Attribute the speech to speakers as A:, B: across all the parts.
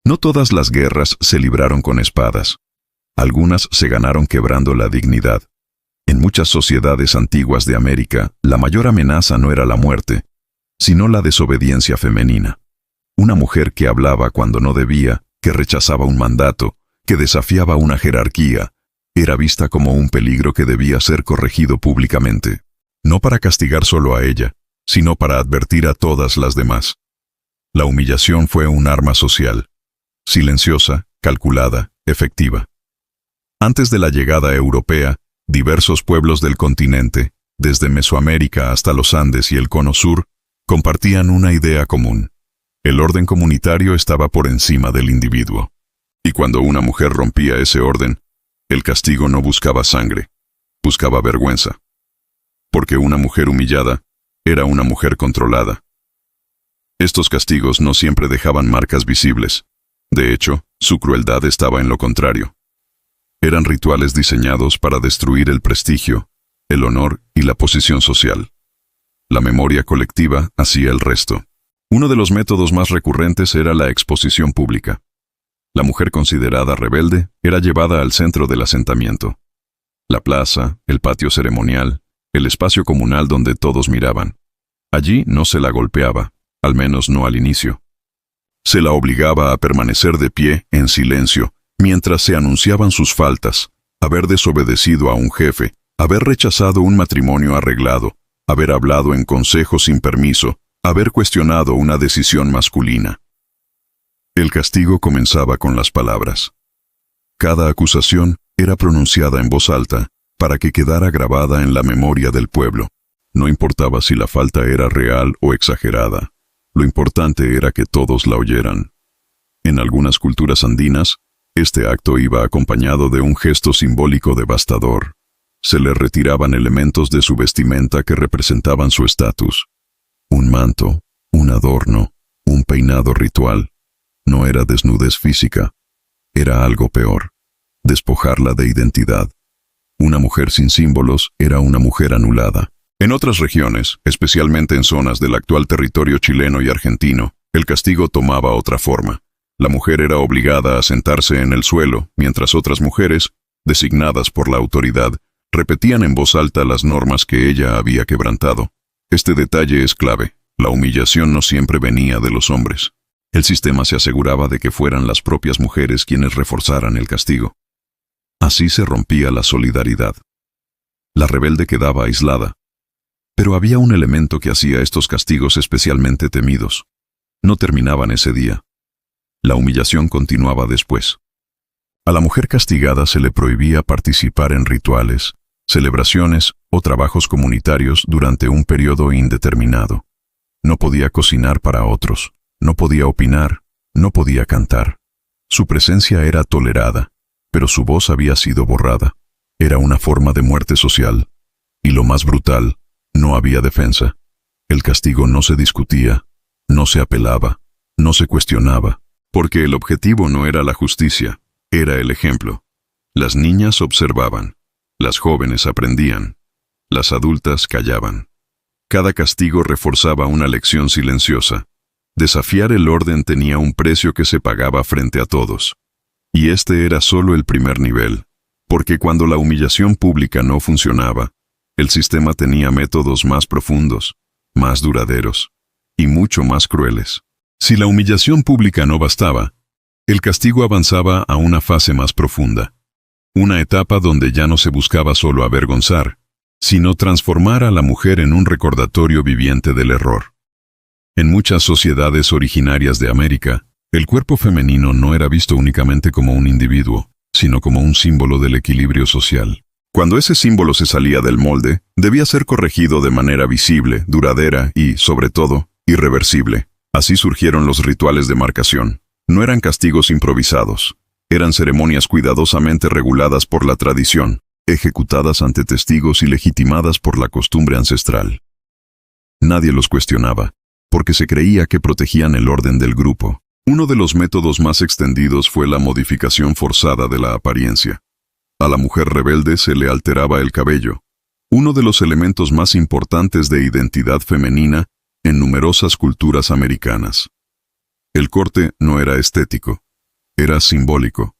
A: No todas las guerras se libraron con espadas. Algunas se ganaron quebrando la dignidad. En muchas sociedades antiguas de América, la mayor amenaza no era la muerte, sino la desobediencia femenina. Una mujer que hablaba cuando no debía, que rechazaba un mandato, que desafiaba una jerarquía, era vista como un peligro que debía ser corregido públicamente, no para castigar solo a ella, sino para advertir a todas las demás. La humillación fue un arma social, silenciosa, calculada, efectiva. Antes de la llegada europea, diversos pueblos del continente, desde Mesoamérica hasta los Andes y el Cono Sur, compartían una idea común. El orden comunitario estaba por encima del individuo. Y cuando una mujer rompía ese orden, el castigo no buscaba sangre, buscaba vergüenza. Porque una mujer humillada era una mujer controlada. Estos castigos no siempre dejaban marcas visibles. De hecho, su crueldad estaba en lo contrario. Eran rituales diseñados para destruir el prestigio, el honor y la posición social. La memoria colectiva hacía el resto. Uno de los métodos más recurrentes era la exposición pública. La mujer considerada rebelde era llevada al centro del asentamiento. La plaza, el patio ceremonial, el espacio comunal donde todos miraban. Allí no se la golpeaba, al menos no al inicio. Se la obligaba a permanecer de pie, en silencio, mientras se anunciaban sus faltas, haber desobedecido a un jefe, haber rechazado un matrimonio arreglado, haber hablado en consejo sin permiso, haber cuestionado una decisión masculina. El castigo comenzaba con las palabras. Cada acusación era pronunciada en voz alta para que quedara grabada en la memoria del pueblo. No importaba si la falta era real o exagerada. Lo importante era que todos la oyeran. En algunas culturas andinas, este acto iba acompañado de un gesto simbólico devastador. Se le retiraban elementos de su vestimenta que representaban su estatus. Un manto, un adorno, un peinado ritual. No era desnudez física, era algo peor, despojarla de identidad. Una mujer sin símbolos era una mujer anulada. En otras regiones, especialmente en zonas del actual territorio chileno y argentino, el castigo tomaba otra forma. La mujer era obligada a sentarse en el suelo, mientras otras mujeres, designadas por la autoridad, repetían en voz alta las normas que ella había quebrantado. Este detalle es clave. La humillación no siempre venía de los hombres. El sistema se aseguraba de que fueran las propias mujeres quienes reforzaran el castigo. Así se rompía la solidaridad. La rebelde quedaba aislada. Pero había un elemento que hacía estos castigos especialmente temidos. No terminaban ese día. La humillación continuaba después. A la mujer castigada se le prohibía participar en rituales, celebraciones o trabajos comunitarios durante un periodo indeterminado. No podía cocinar para otros. No podía opinar, no podía cantar. Su presencia era tolerada, pero su voz había sido borrada. Era una forma de muerte social. Y lo más brutal, no había defensa. El castigo no se discutía, no se apelaba, no se cuestionaba, porque el objetivo no era la justicia, era el ejemplo. Las niñas observaban, las jóvenes aprendían, las adultas callaban. Cada castigo reforzaba una lección silenciosa. Desafiar el orden tenía un precio que se pagaba frente a todos. Y este era solo el primer nivel, porque cuando la humillación pública no funcionaba, el sistema tenía métodos más profundos, más duraderos y mucho más crueles. Si la humillación pública no bastaba, el castigo avanzaba a una fase más profunda, una etapa donde ya no se buscaba solo avergonzar, sino transformar a la mujer en un recordatorio viviente del error. En muchas sociedades originarias de América, el cuerpo femenino no era visto únicamente como un individuo, sino como un símbolo del equilibrio social. Cuando ese símbolo se salía del molde, debía ser corregido de manera visible, duradera y, sobre todo, irreversible. Así surgieron los rituales de marcación. No eran castigos improvisados. Eran ceremonias cuidadosamente reguladas por la tradición, ejecutadas ante testigos y legitimadas por la costumbre ancestral. Nadie los cuestionaba, porque se creía que protegían el orden del grupo. Uno de los métodos más extendidos fue la modificación forzada de la apariencia. A la mujer rebelde se le alteraba el cabello, uno de los elementos más importantes de identidad femenina en numerosas culturas americanas. El corte no era estético, Era simbólico.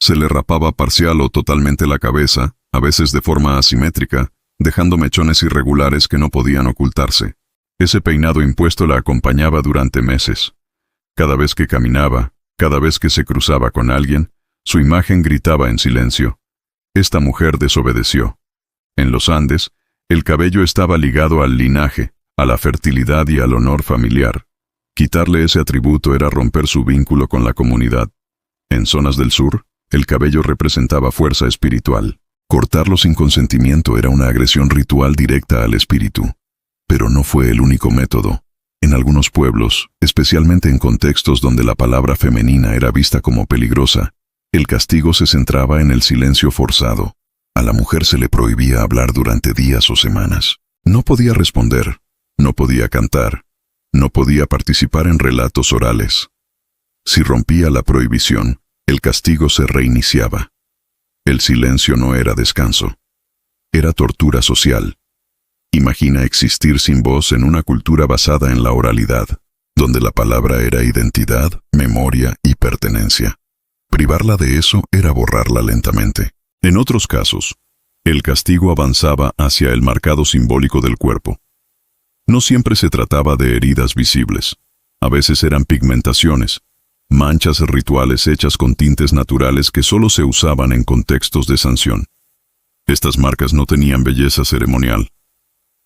A: Se le rapaba parcial o totalmente la cabeza, a veces de forma asimétrica, dejando mechones irregulares que no podían ocultarse. Ese peinado impuesto la acompañaba durante meses. Cada vez que caminaba, cada vez que se cruzaba con alguien, su imagen gritaba en silencio. Esta mujer desobedeció. En los Andes, el cabello estaba ligado al linaje, a la fertilidad y al honor familiar. Quitarle ese atributo era romper su vínculo con la comunidad. En zonas del sur, el cabello representaba fuerza espiritual. Cortarlo sin consentimiento era una agresión ritual directa al espíritu. Pero no fue el único método. En algunos pueblos, especialmente en contextos donde la palabra femenina era vista como peligrosa, el castigo se centraba en el silencio forzado. A la mujer se le prohibía hablar durante días o semanas. No podía responder, no podía cantar, no podía participar en relatos orales. Si rompía la prohibición, el castigo se reiniciaba. El silencio no era descanso. Era tortura social. Imagina existir sin voz en una cultura basada en la oralidad, donde la palabra era identidad, memoria y pertenencia. Privarla de eso era borrarla lentamente. En otros casos, el castigo avanzaba hacia el marcado simbólico del cuerpo. No siempre se trataba de heridas visibles. A veces eran pigmentaciones, manchas rituales hechas con tintes naturales que solo se usaban en contextos de sanción. Estas marcas no tenían belleza ceremonial.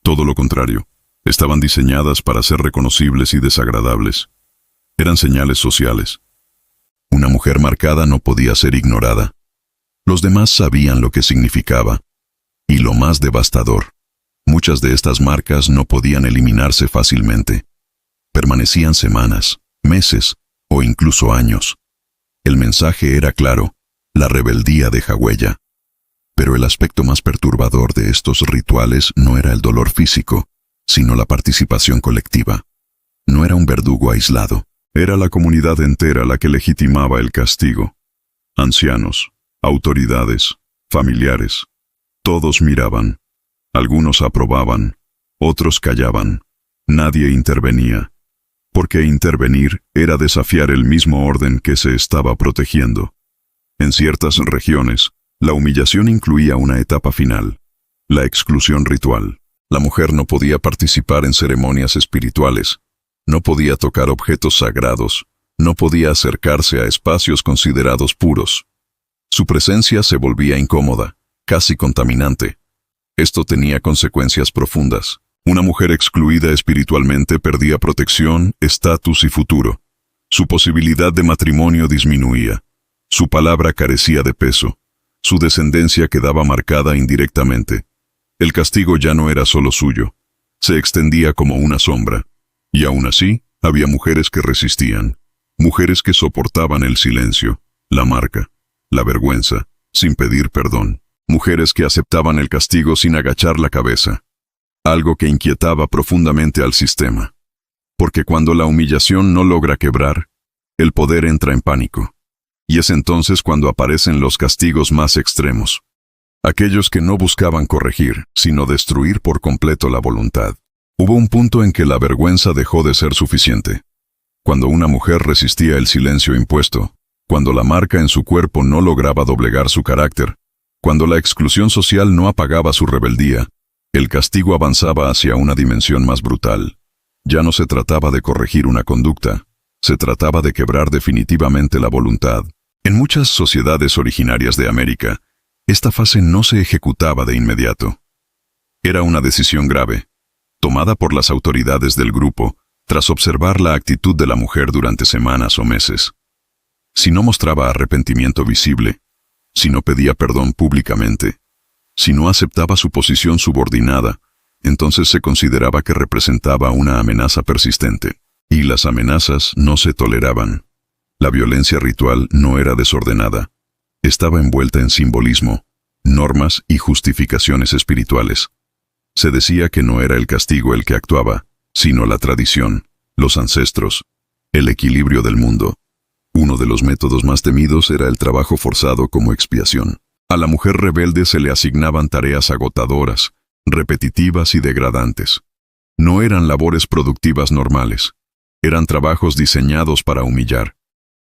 A: Todo lo contrario, estaban diseñadas para ser reconocibles y desagradables. Eran señales sociales. Una mujer marcada no podía ser ignorada. Los demás sabían lo que significaba. Y lo más devastador, muchas de estas marcas no podían eliminarse fácilmente. Permanecían semanas, meses o incluso años. El mensaje era claro: la rebeldía deja huella. Pero el aspecto más perturbador de estos rituales no era el dolor físico, sino la participación colectiva. No era un verdugo aislado, era la comunidad entera la que legitimaba el castigo. Ancianos, autoridades, familiares, todos miraban. Algunos aprobaban, otros callaban. Nadie intervenía, porque intervenir era desafiar el mismo orden que se estaba protegiendo. En ciertas regiones, la humillación incluía una etapa final, la exclusión ritual. La mujer no podía participar en ceremonias espirituales, no podía tocar objetos sagrados, no podía acercarse a espacios considerados puros. Su presencia se volvía incómoda, casi contaminante. Esto tenía consecuencias profundas. Una mujer excluida espiritualmente perdía protección, estatus y futuro. Su posibilidad de matrimonio disminuía. Su palabra carecía de peso. Su descendencia quedaba marcada indirectamente. El castigo ya no era solo suyo. Se extendía como una sombra. Y aún así, había mujeres que resistían. Mujeres que soportaban el silencio, la marca, la vergüenza, sin pedir perdón. Mujeres que aceptaban el castigo sin agachar la cabeza. Algo que inquietaba profundamente al sistema. Porque cuando la humillación no logra quebrar, el poder entra en pánico. Y es entonces cuando aparecen los castigos más extremos. Aquellos que no buscaban corregir, sino destruir por completo la voluntad. Hubo un punto en que la vergüenza dejó de ser suficiente. Cuando una mujer resistía el silencio impuesto, cuando la marca en su cuerpo no lograba doblegar su carácter, cuando la exclusión social no apagaba su rebeldía, el castigo avanzaba hacia una dimensión más brutal. Ya no se trataba de corregir una conducta, se trataba de quebrar definitivamente la voluntad. En muchas sociedades originarias de América, esta fase no se ejecutaba de inmediato. Era una decisión grave, tomada por las autoridades del grupo, tras observar la actitud de la mujer durante semanas o meses. Si no mostraba arrepentimiento visible, si no pedía perdón públicamente, si no aceptaba su posición subordinada, entonces se consideraba que representaba una amenaza persistente. Y las amenazas no se toleraban. La violencia ritual no era desordenada. Estaba envuelta en simbolismo, normas y justificaciones espirituales. Se decía que no era el castigo el que actuaba, sino la tradición, los ancestros, el equilibrio del mundo. Uno de los métodos más temidos era el trabajo forzado como expiación. A la mujer rebelde se le asignaban tareas agotadoras, repetitivas y degradantes. No eran labores productivas normales. Eran trabajos diseñados para humillar.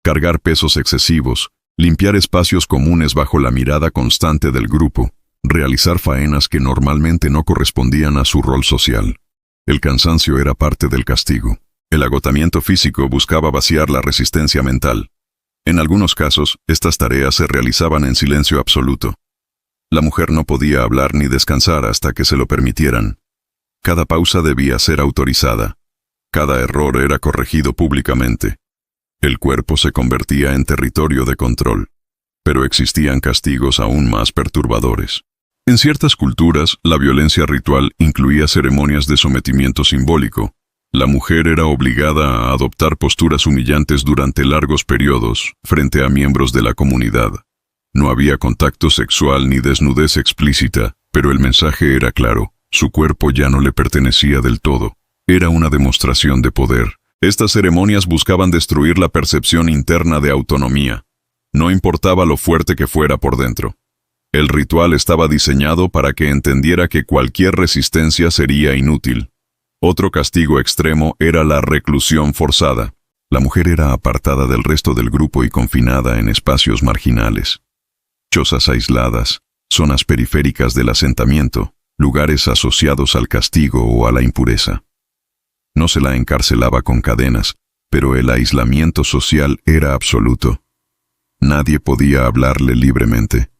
A: cargar pesos excesivos, limpiar espacios comunes bajo la mirada constante del grupo, realizar faenas que normalmente no correspondían a su rol social. El cansancio era parte del castigo. El agotamiento físico buscaba vaciar la resistencia mental. En algunos casos, estas tareas se realizaban en silencio absoluto. La mujer no podía hablar ni descansar hasta que se lo permitieran. Cada pausa debía ser autorizada. Cada error era corregido públicamente. El cuerpo se convertía en territorio de control. Pero existían castigos aún más perturbadores. En ciertas culturas, la violencia ritual incluía ceremonias de sometimiento simbólico. La mujer era obligada a adoptar posturas humillantes durante largos periodos frente a miembros de la comunidad. No había contacto sexual ni desnudez explícita, pero el mensaje era claro: su cuerpo ya no le pertenecía del todo. Era una demostración de poder. Estas ceremonias buscaban destruir la percepción interna de autonomía. No importaba lo fuerte que fuera por dentro. El ritual estaba diseñado para que entendiera que cualquier resistencia sería inútil. Otro castigo extremo era la reclusión forzada. La mujer era apartada del resto del grupo y confinada en espacios marginales. Chozas aisladas, zonas periféricas del asentamiento, lugares asociados al castigo o a la impureza. No se la encarcelaba con cadenas, pero el aislamiento social era absoluto. Nadie podía hablarle libremente.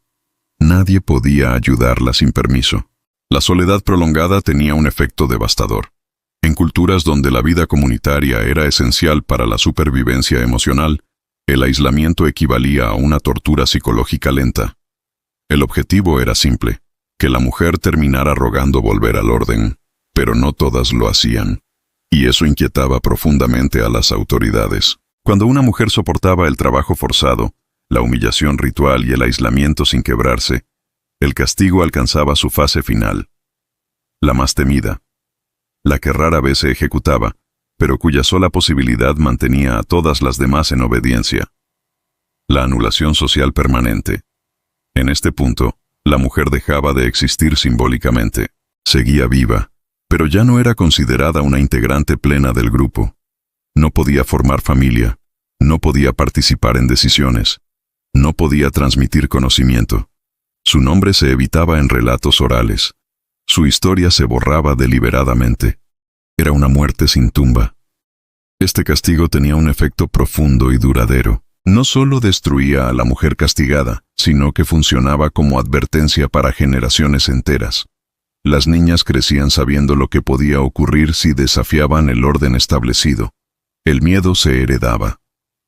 A: Nadie podía ayudarla sin permiso. La soledad prolongada tenía un efecto devastador. En culturas donde la vida comunitaria era esencial para la supervivencia emocional, el aislamiento equivalía a una tortura psicológica lenta. El objetivo era simple: que la mujer terminara rogando volver al orden, pero no todas lo hacían. Y eso inquietaba profundamente a las autoridades. Cuando una mujer soportaba el trabajo forzado, la humillación ritual y el aislamiento sin quebrarse, el castigo alcanzaba su fase final. La más temida. La que rara vez se ejecutaba, pero cuya sola posibilidad mantenía a todas las demás en obediencia. La anulación social permanente. En este punto, la mujer dejaba de existir simbólicamente. Seguía viva, pero ya no era considerada una integrante plena del grupo. No podía formar familia, no podía participar en decisiones, no podía transmitir conocimiento. Su nombre se evitaba en relatos orales. Su historia se borraba deliberadamente. Era una muerte sin tumba. Este castigo tenía un efecto profundo y duradero. No solo destruía a la mujer castigada, sino que funcionaba como advertencia para generaciones enteras. Las niñas crecían sabiendo lo que podía ocurrir si desafiaban el orden establecido. El miedo se heredaba.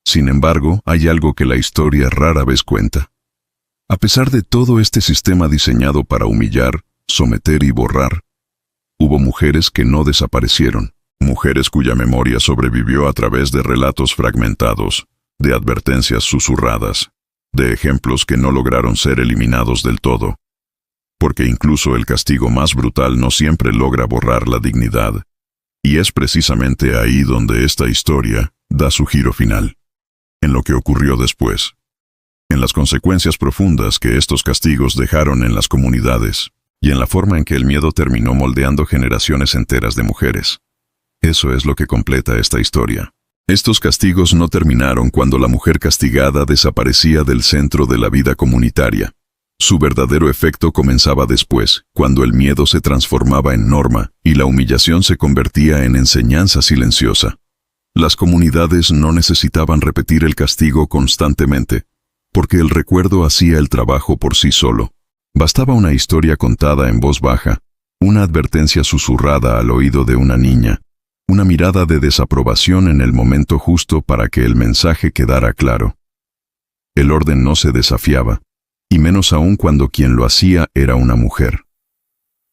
A: Sin embargo, hay algo que la historia rara vez cuenta. A pesar de todo este sistema diseñado para humillar, someter y borrar, hubo mujeres que no desaparecieron, mujeres cuya memoria sobrevivió a través de relatos fragmentados, de advertencias susurradas, de ejemplos que no lograron ser eliminados del todo. Porque incluso el castigo más brutal no siempre logra borrar la dignidad. Y es precisamente ahí donde esta historia da su giro final. En lo que ocurrió después. En las consecuencias profundas que estos castigos dejaron en las comunidades, y en la forma en que el miedo terminó moldeando generaciones enteras de mujeres. Eso es lo que completa esta historia. Estos castigos no terminaron cuando la mujer castigada desaparecía del centro de la vida comunitaria. Su verdadero efecto comenzaba después, cuando el miedo se transformaba en norma y la humillación se convertía en enseñanza silenciosa. Las comunidades no necesitaban repetir el castigo constantemente, porque el recuerdo hacía el trabajo por sí solo. Bastaba una historia contada en voz baja, una advertencia susurrada al oído de una niña, una mirada de desaprobación en el momento justo para que el mensaje quedara claro. El orden no se desafiaba, y menos aún cuando quien lo hacía era una mujer.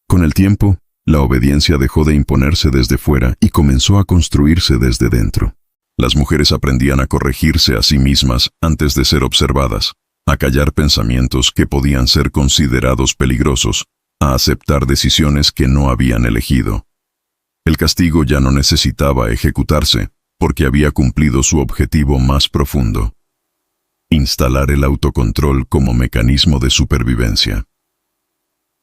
A: Con el tiempo, la obediencia dejó de imponerse desde fuera y comenzó a construirse desde dentro. Las mujeres aprendían a corregirse a sí mismas antes de ser observadas, a callar pensamientos que podían ser considerados peligrosos, a aceptar decisiones que no habían elegido. El castigo ya no necesitaba ejecutarse, porque había cumplido su objetivo más profundo: instalar el autocontrol como mecanismo de supervivencia.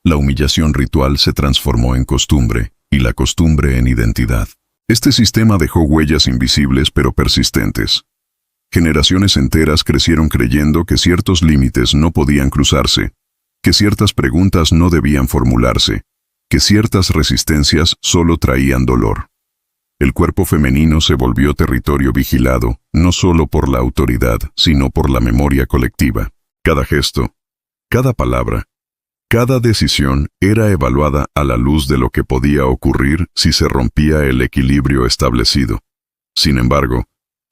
A: La humillación ritual se transformó en costumbre, y la costumbre en identidad. Este sistema dejó huellas invisibles pero persistentes. Generaciones enteras crecieron creyendo que ciertos límites no podían cruzarse, que ciertas preguntas no debían formularse, que ciertas resistencias solo traían dolor. El cuerpo femenino se volvió territorio vigilado, no solo por la autoridad, sino por la memoria colectiva. Cada gesto, cada palabra, cada decisión era evaluada a la luz de lo que podía ocurrir si se rompía el equilibrio establecido. Sin embargo,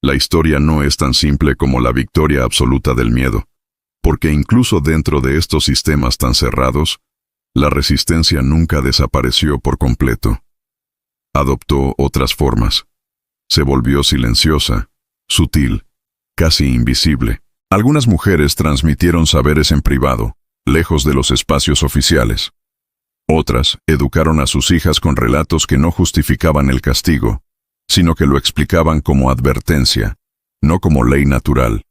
A: la historia no es tan simple como la victoria absoluta del miedo, porque incluso dentro de estos sistemas tan cerrados, la resistencia nunca desapareció por completo. Adoptó otras formas. Se volvió silenciosa, sutil, casi invisible. Algunas mujeres transmitieron saberes en privado, lejos de los espacios oficiales. Otras educaron a sus hijas con relatos que no justificaban el castigo, sino que lo explicaban como advertencia, no como ley natural.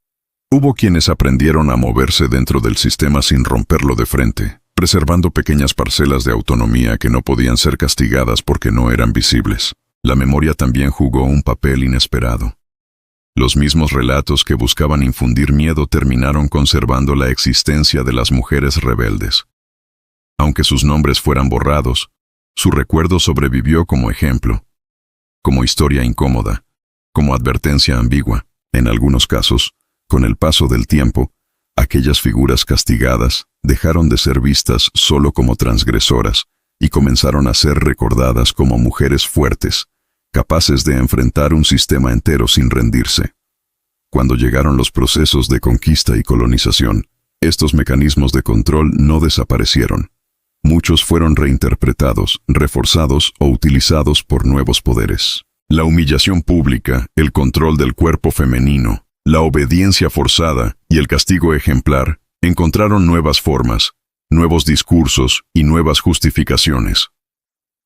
A: Hubo quienes aprendieron a moverse dentro del sistema sin romperlo de frente, preservando pequeñas parcelas de autonomía que no podían ser castigadas porque no eran visibles. La memoria también jugó un papel inesperado. Los mismos relatos que buscaban infundir miedo terminaron conservando la existencia de las mujeres rebeldes. Aunque sus nombres fueran borrados, su recuerdo sobrevivió como ejemplo, como historia incómoda, como advertencia ambigua. En algunos casos, con el paso del tiempo, aquellas figuras castigadas dejaron de ser vistas solo como transgresoras y comenzaron a ser recordadas como mujeres fuertes, capaces de enfrentar un sistema entero sin rendirse. Cuando llegaron los procesos de conquista y colonización, estos mecanismos de control no desaparecieron. Muchos fueron reinterpretados, reforzados o utilizados por nuevos poderes. La humillación pública, el control del cuerpo femenino, la obediencia forzada y el castigo ejemplar encontraron nuevas formas, nuevos discursos y nuevas justificaciones.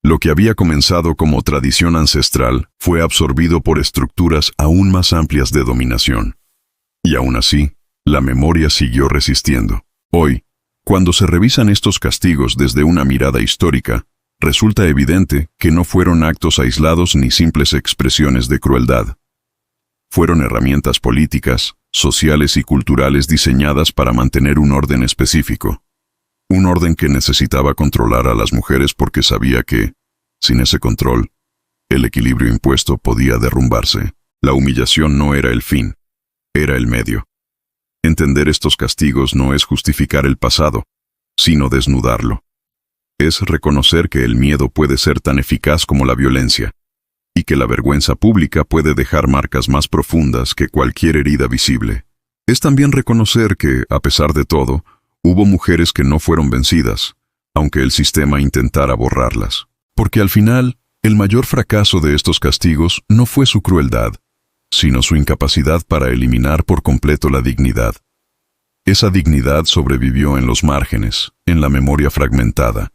A: Lo que había comenzado como tradición ancestral fue absorbido por estructuras aún más amplias de dominación. Y aún así, la memoria siguió resistiendo. Hoy, cuando se revisan estos castigos desde una mirada histórica, resulta evidente que no fueron actos aislados ni simples expresiones de crueldad. Fueron herramientas políticas, sociales y culturales diseñadas para mantener un orden específico. Un orden que necesitaba controlar a las mujeres porque sabía que, sin ese control, el equilibrio impuesto podía derrumbarse. La humillación no era el fin, era el medio. Entender estos castigos no es justificar el pasado, sino desnudarlo. Es reconocer que el miedo puede ser tan eficaz como la violencia, y que la vergüenza pública puede dejar marcas más profundas que cualquier herida visible. Es también reconocer que, a pesar de todo, hubo mujeres que no fueron vencidas, aunque el sistema intentara borrarlas. Porque al final, el mayor fracaso de estos castigos no fue su crueldad, sino su incapacidad para eliminar por completo la dignidad. Esa dignidad sobrevivió en los márgenes, en la memoria fragmentada,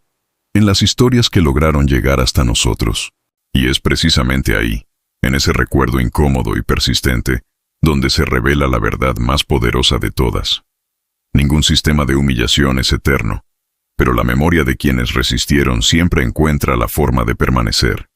A: en las historias que lograron llegar hasta nosotros. Y es precisamente ahí, en ese recuerdo incómodo y persistente, donde se revela la verdad más poderosa de todas. Ningún sistema de humillación es eterno, pero la memoria de quienes resistieron siempre encuentra la forma de permanecer.